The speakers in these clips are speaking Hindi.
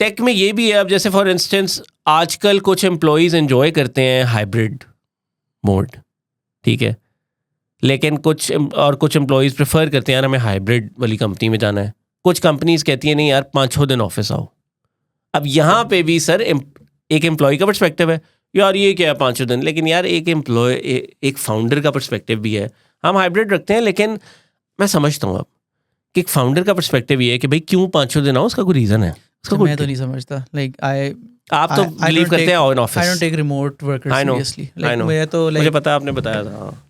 टेक में ये भी है, अब जैसे फॉर इंस्टेंस आजकल कुछ एम्प्लॉयज़ एंजॉय करते हैं हाइब्रिड मोड, ठीक है, लेकिन कुछ एम्प्लॉयज़ प्रेफर करते हैं यार हमें हाइब्रिड वाली कंपनी में जाना है। कुछ कंपनीज कहती हैं नहीं यार 5-6 दिन ऑफिस आओ। अब यहाँ पे भी सर एक एम्प्लॉय का पर्सपेक्टिव है, यार ये क्या है 5 दिन, लेकिन यार एक फाउंडर का पर्सपेक्टिव भी है। हम हाइब्रिड रखते हैं, लेकिन मैं समझता हूँ अब कि एक फाउंडर का पर्सपेक्टिव ये है कि भाई क्यों 5-6 दिन आओ, उसका कोई रीज़न है। मैं तो नहीं समझता, लाइक आप तो बिलीव करते हैं in office. I don't take remote workers seriously, like मुझे पता, आपने बताया था।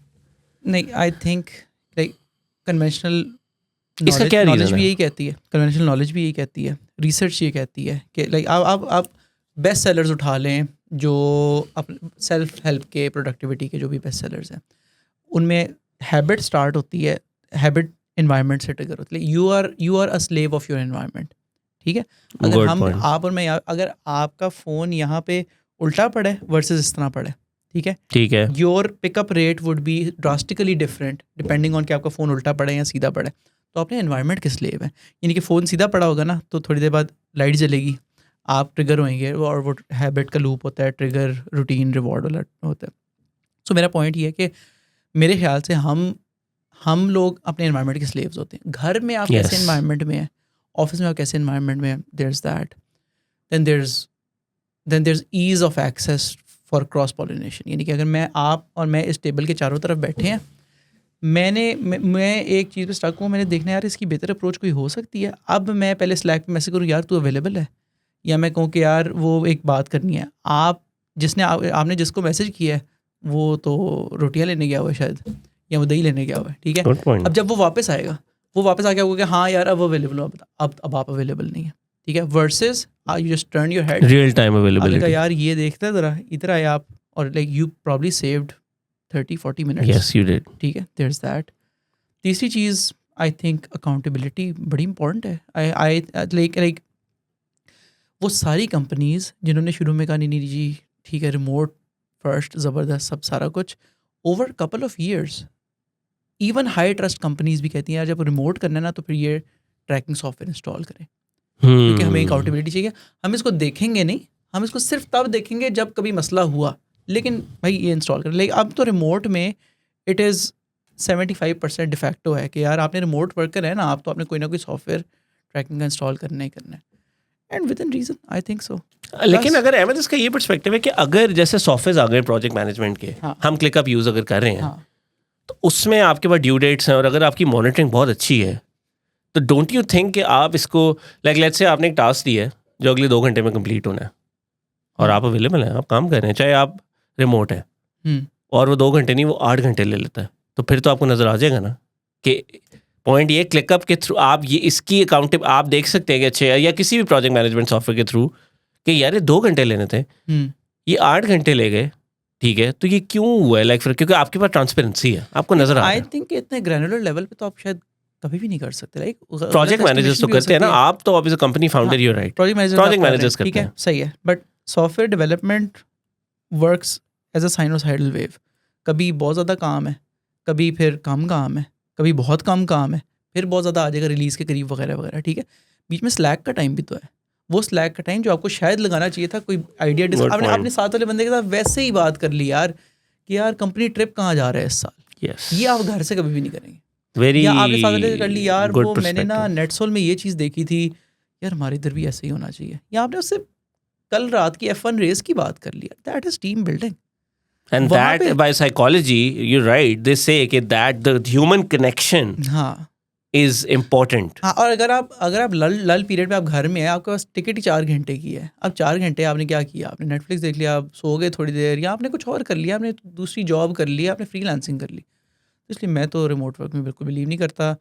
नहीं, आई थिंक लाइक कन्वेंशनल इसका क्या रीज़न नॉलेज भी है? यही कहती है, कन्वेंशनल नॉलेज भी यही कहती है, रिसर्च ये कहती है कि लाइक आप बेस्ट सेलर्स उठा लें जो सेल्फ हेल्प के, प्रोडक्टिविटी के जो भी बेस्ट सेलर्स हैं, उनमें हैबिट स्टार्ट होती है, हैबिट एनवायरनमेंट से ट्रिगर होती है। You are a slave of your environment, ठीक है। अगर हम आप और मैं अगर आपका फ़ोन यहाँ पे उल्टा पड़े वर्सेस इस तरह पड़े, ठीक है, your pickup rate would be drastically different depending on कि आपका फ़ोन उल्टा पड़े या सीधा पड़े। तो अपने एनवायरनमेंट के स्लेव है, यानी कि फ़ोन सीधा पड़ा होगा ना तो थोड़ी देर बाद लाइट जलेगी, आप ट्रिगर होएंगे, और वो हैबिट का लूप होता है, ट्रिगर रूटीन रिवॉर्ड वाला होता है। सो मेरा पॉइंट ये है कि मेरे ख्याल से हम लोग अपने एनवायरनमेंट के स्लेव्स होते हैं। घर में आप कैसे एनवायरनमेंट में है, ऑफिस में आप कैसे एनवायरनमेंट में है, there is that, then there is ease of access for cross pollination. यानी कि अगर आप और मैं इस टेबल के चारों तरफ बैठे हैं, मैं एक चीज़ पे स्टक हूँ, मैंने देखना यार इसकी बेहतर अप्रोच कोई हो सकती है। अब मैं पहले स्लैक पे मैसेज करूँ यार तू अवेलेबल है, या मैं कहूँ कि यार वो एक बात करनी है। आपने जिसको मैसेज किया है वो तो रोटियां लेने गया हुआ है शायद, या वो दही लेने गया हुआ है, ठीक है। अब जब वो वापस आएगा, वो वापस आके होगा कि हाँ यार अब अवेलेबल हो, अब आप अवेलेबल नहीं है, ठीक है। Versus you just turn your head, real time availability, यार ये देखता है ज़रा, इधर आए आप, और like you probably saved 30-40 minutes. Yes you did, ठीक है, देयर इज़ दैट। तीसरी चीज़ आई थिंक अकाउंटेबिलिटी बड़ी इंपॉर्टेंट है। आई लाइक वो सारी कंपनीज जिन्होंने शुरू में कहा नहीं जी ठीक है रिमोट फर्स्ट ज़बरदस्त सब सारा कुछ, over couple of years even high trust companies भी कहती हैं यार जब रिमोट करना है ना तो फिर ये ट्रैकिंग सॉफ्टवेयर इंस्टॉल करें, क्योंकि हमें अकाउंटेबिलिटी चाहिए। हम इसको देखेंगे नहीं, हम इसको सिर्फ तब देखेंगे जब कभी मसला हुआ, लेकिन भाई ये इंस्टॉल करें। लेकिन अब तो रिमोट में इट इज़ 75% डिफैक्टो है कि यार आपने रिमोट वर्क करना है ना, आप तो आपने कोई ना कोई सॉफ्टवेयर ट्रैकिंग का इंस्टॉल करना ही करना है, and within reason I think so. लेकिन अगर अहमद इसका ये पर्सपेक्टिव है कि अगर जैसे सॉफ्टवेयर आ गए प्रोजेक्ट मैनेजमेंट के, हम क्लिकअप यूज़ अगर कर रहे हैं तो उसमें आपके पास ड्यू डेट्स हैं, और अगर आपकी मॉनिटरिंग बहुत अच्छी है तो डोंट यू थिंक कि आप इसको लाइक लेट्स से आपने एक टास्क दिया है जो अगले 2 घंटे में कंप्लीट होना है और आप अवेलेबल हैं, आप काम कर रहे हैं, चाहे आप रिमोट हैं, और वो 2 घंटे नहीं वो 8 घंटे ले लेता है, तो फिर तो आपको नज़र आ जाएगा ना कि पॉइंट ये क्लिकअप के थ्रू आप ये इसकी अकाउंटेब आप देख सकते हैं कि अच्छे, या किसी भी प्रोजेक्ट मैनेजमेंट सॉफ्टवेयर के थ्रू कि यार ये 2 घंटे लेने थे, ये 8 घंटे ले गए, ठीक है, तो ये क्यों हुआ है? लाइक फिर क्योंकि आपके पास ट्रांसपेरेंसी है, आपको नजर आ रहा है। आई थिंक इतने ग्रैनुलर लेवल पे तो आप शायद कभी भी नहीं कर सकते। लाइक प्रोजेक्ट मैनेजर्स तो करते हैं ना, आप तो obviously company founder you right, project managers करते हैं, ठीक है, सही है, but software development works as a sinusoidal wave. कभी बहुत ज़्यादा काम है, कभी फिर कम काम है, कभी बहुत कम काम है, फिर बहुत ज़्यादा आ जाएगा रिलीज़ के करीब वगैरह वगैरह, ठीक है। बीच में स्लैक का टाइम भी तो है, वो स्लैक का टाइम जो आपको शायद लगाना चाहिए था, कोई आइडिया आपने अपने साथ वाले बंदे के साथ वैसे ही बात कर ली यार कि यार कंपनी ट्रिप कहाँ जा रहा है इस साल, ये आप घर से कभी भी नहीं करेंगे। या आपने साथ वाले कर ली यार वो मैंने ना नेटसोल में ये चीज़ देखी थी यार, हमारे इधर भी ऐसे ही होना चाहिए, या आपने उससे कल रात की F1 रेस की बात कर लिया। That is team building, and that by psychology you're right, they say that the human connection is important. हाँ, और अगर आप लल पीरियड में आप घर में हैं, आपके पास टिकट ही 4 घंटे की है, अब 4 घंटे आपने क्या किया, आपने नेटफ्लिक्स देख लिया, आप सो गए थोड़ी देर, या आपने कुछ और कर लिया, आपने दूसरी जॉब कर लिया, आपने फ्रीलांसिंग कर ली। इसलिए मैं तो रिमोट वर्क में बिल्कुल बिलीव नहीं करता।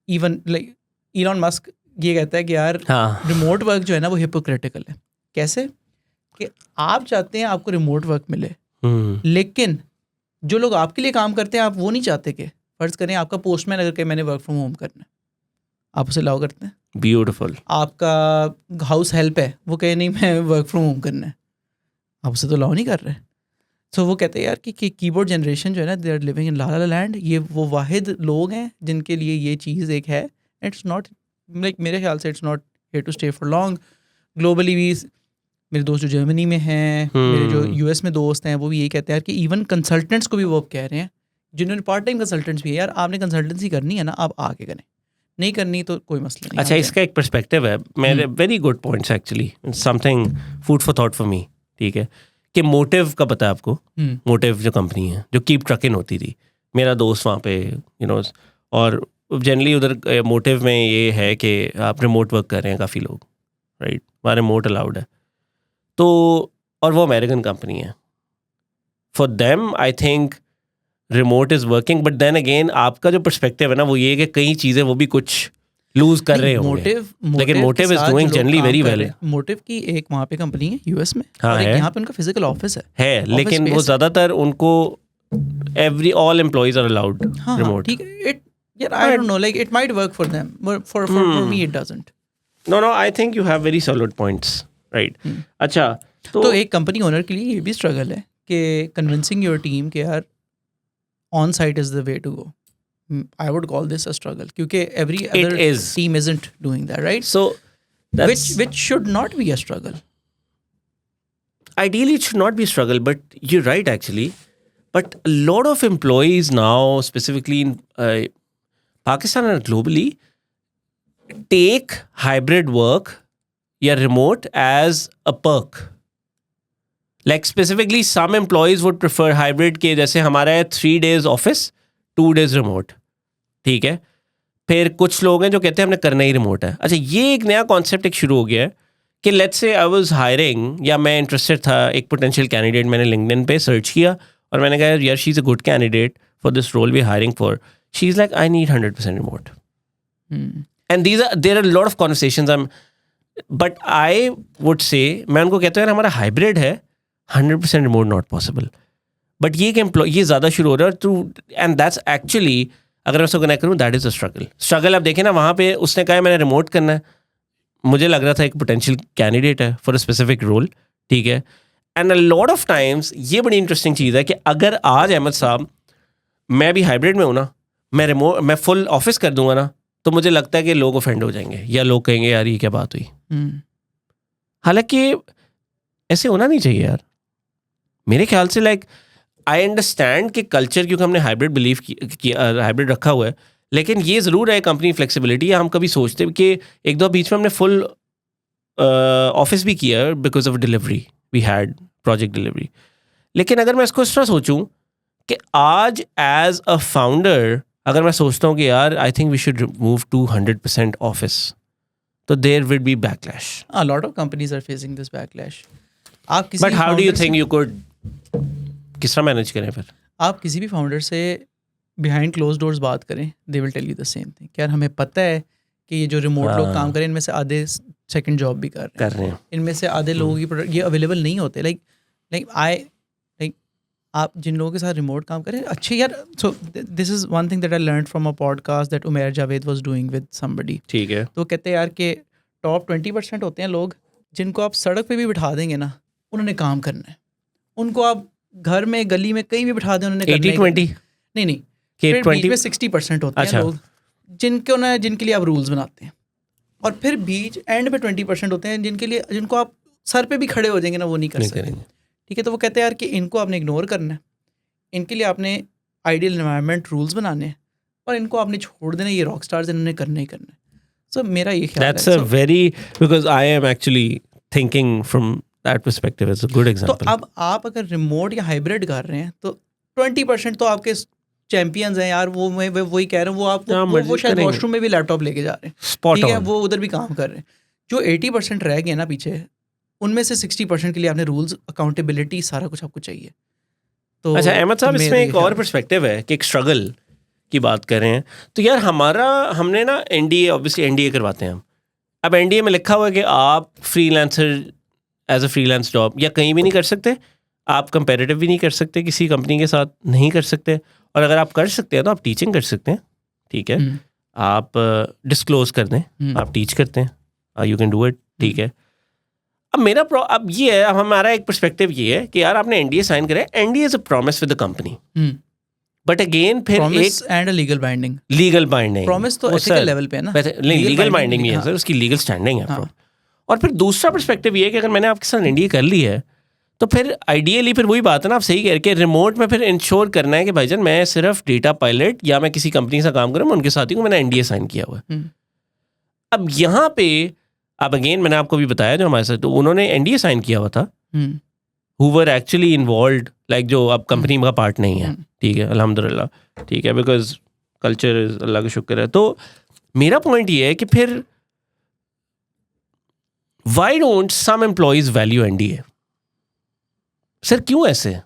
इवन लाइक इलॉन मस्क ये कहता है कि यार रिमोट वर्क जो है ना वो हिपोक्रेटिकल है। कैसे कि आप चाहते हैं आपको रिमोट वर्क मिले, लेकिन जो लोग आपके लिए काम करते हैं आप वो नहीं चाहते कि फर्ज करें आपका पोस्टमैन अगर कहे मैंने वर्क फ्रॉम होम करना है, आप उसे अलाउ करते हैं? ब्यूटीफुल। आपका हाउस हेल्प है, वो कहे नहीं मैं वर्क फ्रॉम होम करना है, आप उसे तो अलाउ नहीं कर रहे। सो वो कहते हैं यार कि कीबोर्ड जनरेशन जो है ना, they are living in la la land. ये वो वाहिद लोग हैं जिनके लिए ये चीज़ एक है, इट्स नॉट लाइक, मेरे ख्याल से it's not here to stay for long. Globally भी मेरे दोस्त जो जर्मनी में हैं, मेरे जो यूएस में दोस्त हैं, वो भी यही कहते हैं यार कि इवन कंसल्टेंट्स को भी वो कह रहे हैं, जिन्होंने पार्ट टाइम कंसल्टेंट्स भी है, यार आपने कंसल्टेंसी करनी है ना, आप आके करें, नहीं करनी तो कोई मसला नहीं। अच्छा, इसका एक पर्सपेक्टिव है मेरे, very good points actually, something food for thought for me, ठीक है, कि मोटिव का पता है आपको? मोटिव जो कंपनी है जो कीप ट्रकिंग होती थी, मेरा दोस्त वहाँ पे और जनरली उधर मोटिव में ये है कि आप रिमोट वर्क कर रहे हैं काफ़ी लोग, राइट, वहाँ रिमोट अलाउड है, तो और वो अमेरिकन कंपनी है, for them I think remote is working, but then again आपका जो पर्सपेक्टिव है ना वो ये है कि कई चीज़ें वो भी कुछ लूज कर रहे होंगे, लेकिन motive is doing generally very well. Motive की एक वहाँ पे कंपनी है यूएस में, हाँ, और यहाँ पे उनका फिजिकल ऑफिस है, लेकिन वो ज़्यादातर उनको all employees are allowed remote. ठीक है, यार I don't know, like it might work for them, for me it doesn't. No I think you have very solid points, right. अच्छा, तो एक कंपनी ओनर के लिए ये भी स्ट्रगल है कि कन्विंसिंग योर टीम कि यार on site is the way to go. I would call this a struggle क्योंकि every other team isn't doing that, right? So which should not be a struggle. Ideally it should not be a struggle, but you're right actually. But a lot of employees now, specifically in Pakistan and globally, take hybrid work या remote as a perk. Like specifically some employees would prefer hybrid के जैसे हमारा है 3 days office, 2 days remote, ठीक है। फिर कुछ लोग हैं जो कहते हैं हमने करना ही रिमोट है। अच्छा, ये एक नया कॉन्सेप्ट एक शुरू हो गया है कि let's say I was hiring, या मैं इंटरेस्टेड था एक पोटेंशियल कैंडिडेट, मैंने लिंक्डइन पे सर्च किया और मैंने कहा यार she is a good candidate for this role we hiring for, she is like I need 100% remote, and there are lot of conversations, but I would say, मैं उनको कहता हूँ यार हमारा हाइब्रिड है, 100% रिमोट नॉट पॉसिबल, बट ये ये ज़्यादा शुरू हो रहा है टू, एंड दैट्स एक्चुअली, अगर मैं उसको कनेक्ट करूँ, दैट इज़ अ स्ट्रगल। आप देखें ना, वहाँ पे उसने कहा मैंने रिमोट करना है, मुझे लग रहा था एक पोटेंशियल कैंडिडेट है फॉर अ स्पेसिफिक रोल, ठीक है, and a lot of times ये बड़ी इंटरेस्टिंग चीज़ है कि अगर आज अहमद साहब मैं भी हाइब्रिड में हूँ ना, मैं फुल ऑफिस कर दूंगा ना, तो मुझे लगता है कि लोग ऑफेंड हो जाएंगे या लोग कहेंगे यार ये क्या बात हुई। हालांकि ऐसे होना नहीं चाहिए यार, मेरे ख्याल से। लाइक आई अंडरस्टैंड कि कल्चर, क्योंकि हमने हाइब्रिड बिलीव किया, हाइब्रिड रखा हुआ है, लेकिन ये ज़रूर है कंपनी फ्लेक्सिबिलिटी। हम कभी सोचते कि एक दो बीच में हमने फुल ऑफिस भी किया because of delivery, we had project delivery. लेकिन अगर मैं इसको इस तरह सोचूं कि आज एज अ फाउंडर अगर मैं सोचता हूँ कि यार I think we should move to 100% office, तो there will be backlash. A lot of companies are facing this backlash. आप किसी but how do you think you could, किस तरह मैनेज करें फिर? आप किसी भी फाउंडर से बिहाइंड क्लोज डोर्स बात करें, they will tell you the same thing. यार हमें पता है कि ये जो रिमोट लोग काम करें, इनमें से आधे सेकंड जॉब भी कर रहे हैं, इनमें से आधे लोगों की प्रोडक्ट ये अवेलेबल नहीं होते। लाइक आप जिन लोगों के साथ रिमोट काम करें, अच्छे यार। So this is one thing that I learned from a podcast that Umair Javed was doing with somebody, ठीक है। तो कहते हैं यार कि टॉप 20% होते हैं लोग जिनको आप सड़क पे भी बिठा देंगे ना, उन्होंने काम करना है। उनको आप घर में गली में कहीं भी बिठा दें, उन्होंने 80-20 नहीं फिर 60% होते हैं लोग जिनके लिए आप रूल्स बनाते हैं, और फिर बीच एंड में 20% होते हैं जिनको आप सर पे भी खड़े हो जाएंगे ना, वो नहीं कर सकते। ठीक है, तो वो कहते हैं यार कि इनको आपने इग्नोर करना है, इनके लिए आपने आइडियल एनवायरनमेंट रूल्स बनाने हैं, और इनको आपने छोड़ देना, ये रॉक स्टार्स इन्होंने करना ही करना है। सो मेरा ये ख्याल है। That's a very, because I am actually thinking from that perspective, it's a good example. तो अब आप अगर रिमोट या हाइब्रिड कर रहे हैं, तो 20% तो आपके चैंपियंस हैं यार, वो मैं वही कह रहा हूँ, वो आप वो शायद वॉशरूम में भी लैपटॉप लेके जा रहे हैं, ठीक है, वो उधर भी काम कर रहे हैं। जो 80% रह गए ना पीछे, उनमें से 60% के लिए आपने रूल्स, अकाउंटेबिलिटी, सारा कुछ आपको चाहिए। तो अच्छा अहमद साहब, इसमें एक और पर्सपेक्टिव है कि एक स्ट्रगल की बात कर रहे हैं, तो यार हमने ना एनडीए, ऑब्वियसली एनडीए करवाते हैं हम। अब एनडीए में लिखा हुआ है कि आप freelancer, as a freelance job या कहीं भी नहीं कर सकते, आप कंपेरेटिव भी नहीं कर सकते, किसी कंपनी के साथ नहीं कर सकते, और अगर आप कर सकते हैं तो आप टीचिंग कर सकते हैं, ठीक है, आप डिस्क्लोज कर दें, आप टीच करते हैं, यू कैन डू इट, ठीक है। अब अब ये है, अब हमारा एक पर्सपेक्टिव ये है कि यार आपने एनडीए साइन करा है, NDA is a promise with the company, but again फिर promise and legal binding promise तो एथिकल लेवल पे है ना, लीगल बाइंडिंग नहीं है सर, उसकी लीगल स्टैंडिंग है। और फिर दूसरा पर्सपेक्टिव ये है कि अगर मैंने आपके साथ एनडीए कर ली है तो फिर आइडियली फिर वही बात है ना, आप सही कह रहे कि रिमोट में फिर इंश्योर करना है कि भाईजान मैं सिर्फ डेटा पायलट या मैं किसी कंपनी से काम करूँ, मैं उनके साथ ही हूँ, मैंने एनडीए साइन किया हुआ है। अब यहाँ पे अब अगेन मैंने आपको भी बताया जो हमारे साथ, तो उन्होंने एनडीए साइन किया हुआ था, who were actually involved, like जो अब कंपनी का पार्ट नहीं है, ठीक है, अल्हम्दुलिल्लाह, ठीक है, बिकॉज कल्चर अल्लाह का शुक्र है। तो मेरा पॉइंट ये है कि फिर why don't some employees value NDA? Sir क्यों ऐसे?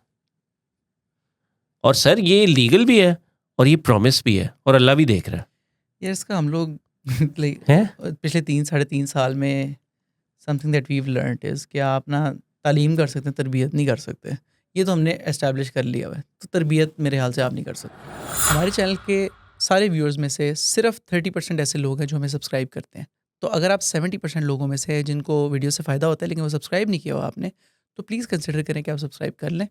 और सर ये लीगल भी है और ये प्रॉमिस भी है और अल्लाह भी देख रहा है। यार इसका हम लोग पिछले 3-3.5 साल में something that weave learned is कि आप ना तालीम कर सकते हैं, तरबियत नहीं कर सकते। ये तो हमने एस्टैब्लिश कर लिया हुआ है, तो तरबियत मेरे ख्याल से आप नहीं कर सकते। हमारे चैनल के सारे व्यूअर्स में से सिर्फ 30% ऐसे लोग हैं जो हमें सब्सक्राइब करते हैं। तो अगर आप 70% लोगों में से जिनको वीडियो से फ़ायदा होता है लेकिन वो सब्सक्राइब नहीं किया हुआ आपने, तो प्लीज़ कंसिडर करें कि आप सब्सक्राइब कर लें